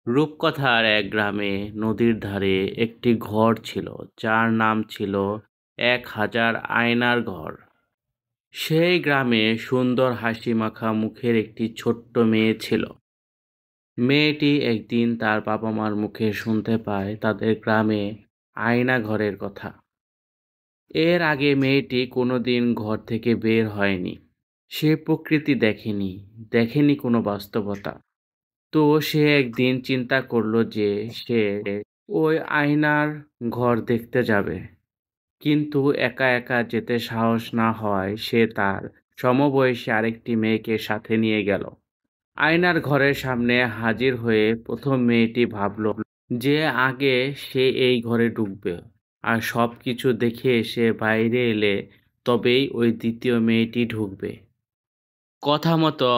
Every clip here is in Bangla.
রূপকথার এক গ্রামে নদীর ধারে একটি ঘর ছিল, যার নাম ছিল ১,০০০ আয়নার ঘর। সেই গ্রামে সুন্দর হাসিমাখা মুখের একটি ছোট্ট মেয়ে ছিল। মেয়েটি একদিন তার বাবা মার মুখে শুনতে পায় তাদের গ্রামে আয়না ঘরের কথা। এর আগে মেয়েটি কোনোদিন ঘর থেকে বের হয়নি। সে প্রকৃতি দেখেনি, দেখেনি কোনো বাস্তবতা। তো সে একদিন চিন্তা করলো যে সে ওই আয়নার ঘর দেখতে যাবে। কিন্তু একা একা যেতে সাহস না হওয়ায় সে তার সমবয়সী আরেকটি মেয়েকে সাথে নিয়ে গেল। আয়নার ঘরের সামনে হাজির হয়ে প্রথম মেয়েটি ভাবলো যে আগে সে এই ঘরে ঢুকবে, আর সব কিছু দেখে সে বাইরে এলে তবেই ওই দ্বিতীয় মেয়েটি ঢুকবে। কথা মতো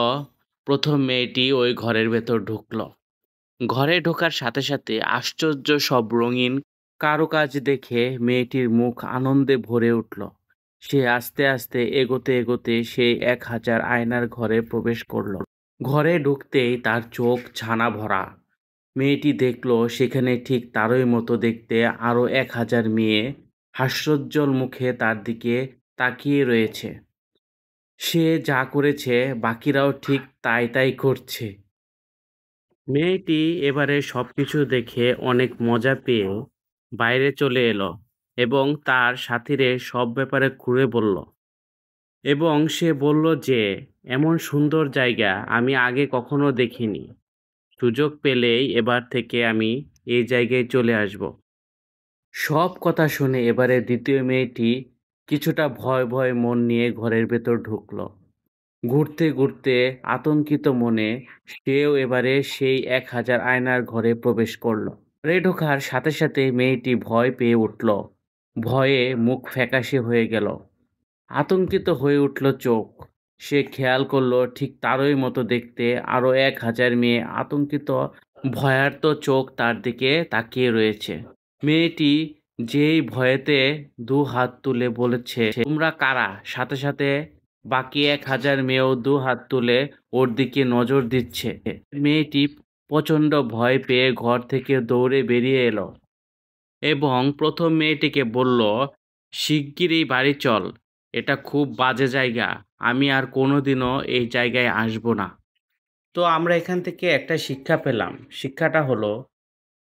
প্রথম মেয়েটি ওই ঘরের ভেতর ঢুকলো। ঘরে ঢোকার সাথে সাথে আশ্চর্য সব রঙিন কারুকাজ দেখে মেয়েটির মুখ আনন্দে ভরে উঠল। সে আস্তে আস্তে এগোতে এগোতে সেই ১,০০০ আয়নার ঘরে প্রবেশ করলো। ঘরে ঢুকতেই তার চোখ ছানা ভরা। মেয়েটি দেখলো সেখানে ঠিক তারই মতো দেখতে আরো ১,০০০ মেয়ে হাস্যোজ্জ্বল মুখে তার দিকে তাকিয়ে রয়েছে। সে যা করেছে বাকিরাও ঠিক তাই তাই করছে। মেয়েটি এবারে সবকিছু দেখে অনেক মজা পেয়ে বাইরে চলে এলো এবং তার সাথীদের সব ব্যাপারে খুলে বলল। এবং সে বলল যে এমন সুন্দর জায়গা আমি আগে কখনো দেখিনি। সুযোগ পেলেই এবার থেকে আমি এই জায়গায় চলে আসব। সব কথা শুনে এবারে দ্বিতীয় মেয়েটি কিছুটা ভয় ভয় মন নিয়ে ঘরের ভেতর ঢুকলো। ঘুরতে ঘুরতে আতঙ্কিত মনে সেও এবারে সেই ১,০০০ আয়নার ঘরে প্রবেশ করলো। ঘরে ঢোকার সাথে সাথে মেয়েটি ভয় পেয়ে উঠল। ভয়ে মুখ ফ্যাকাশে হয়ে গেল। আতঙ্কিত হয়ে উঠল চোখ। সে খেয়াল করলো ঠিক তারই মতো দেখতে আরো ১,০০০ মেয়ে আতঙ্কিত ভয়ার্ত চোখ তার দিকে তাকিয়ে রয়েছে। মেয়েটি যেই ভয়েতে দু হাত তুলে বলেছে, তোমরা কারা? সাথে সাথে বাকি ১,০০০ মেয়েও দু হাত তুলে ওর দিকে নজর দিচ্ছে। মেয়েটি প্রচণ্ড ভয় পেয়ে ঘর থেকে দৌড়ে বেরিয়ে এলো এবং প্রথম মেয়েটিকে বলল, শিগগিরই বাড়ি চল, এটা খুব বাজে জায়গা, আমি আর কোনোদিনও এই জায়গায় আসবো না। তো আমরা এখান থেকে একটা শিক্ষা পেলাম। শিক্ষাটা হলো,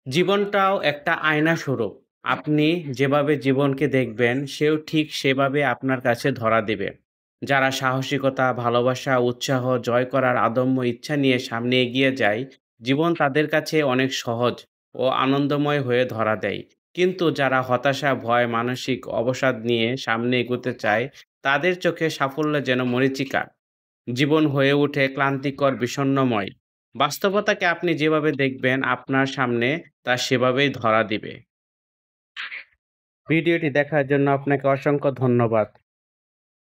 জীবনটাও একটা আয়না স্বরূপ। আপনি যেভাবে জীবনকে দেখবেন সেও ঠিক সেভাবে আপনার কাছে ধরা দেবে। যারা সাহসিকতা, ভালোবাসা, উৎসাহ, জয় করার আদম্য ইচ্ছা নিয়ে সামনে এগিয়ে যায়, জীবন তাদের কাছে অনেক সহজ ও আনন্দময় হয়ে ধরা দেয়। কিন্তু যারা হতাশা, ভয়, মানসিক অবসাদ নিয়ে সামনে এগোতে চায়, তাদের চোখে সাফল্য যেন মরীচিকা। জীবন হয়ে ওঠে ক্লান্তিকর, বিষণ্ণময়। বাস্তবতাকে আপনি যেভাবে দেখবেন আপনার সামনে তা সেভাবেই ধরা দিবে। ভিডিওটি দেখার জন্য আপনাকে অসংখ্য ধন্যবাদ।